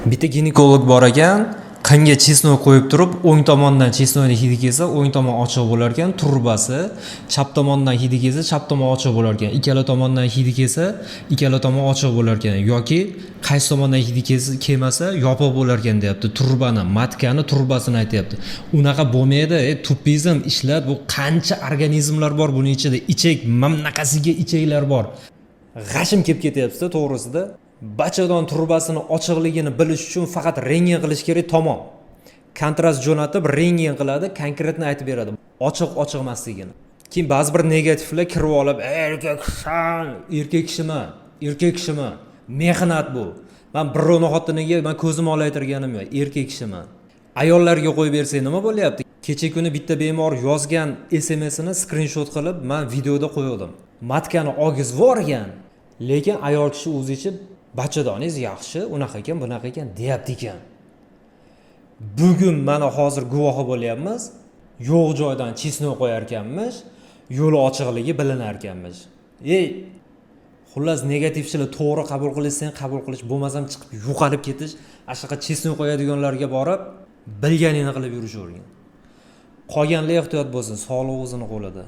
Bitta ginekolog bor ekan, qinga chesnoy qo'yib turib, o'ng tomondan chesnoyni hidi kelsa, o'ng tomon ochiq bo'lar ekan, turbasi, chap tomondan hidi kelsa, chap tomon ochiq bo'lar ekan. Ikkala tomondan hidi kelsa, ikkala tomon ochiq bo'lar ekan yoki qaysi tomondan hidi kelmasa, yopiq bo'lar ekan deyapti. Turbani, matkani turbasini aytyapti. Unaqa bo'lmaydi. Tupizm ishlar, bu qancha organizmlar bor buning ichida. Ichak, mamnaqasiga ichaklar bor. G'ashim kelib ketyapti to'g'risida. Bachadon turbasini ochiqligini bilish uchun faqat rentgen qilish kerak, tamom. Kontrast jo'natib rentgen qiladi, konkretni aytib beradi. Ochiq emasligini. Keyin ba'zi bir negativlar kirib olib, erkak kishiman. Mehnat bu. Men birovni xotiniga men ko'zim olaytirganim yo'q, erkak kishiman. Ayollarga qo'yib bersang nima bo'lyapti? Kecha kuni bitta bemor yozgan SMS'ini screenshot qilib men videoda qo'ydim. Matkani ogiz vorgan, lekin ayol kishi o'zicha bachadoningiz yaxshi, unaqa ekan, bunaqa ekan deyapti ekan. Bugun mana hozir guvohi bo'lyapmiz. Yo'q joydan chesnoy qo'yar ekanmiz, yo'l ochiqligi bilinar ekanmiz. Xullas negativchilar to'g'ri qabul qilishsan, qabul qilish, bo'lmasam chiqib yo'qolib ketish, ashaqa chesnoy qo'yadiganlarga borib bilganini qilib yurishavergan. Qolganlar ehtiyot bo'lsin, sog'liq o'zini qo'lida.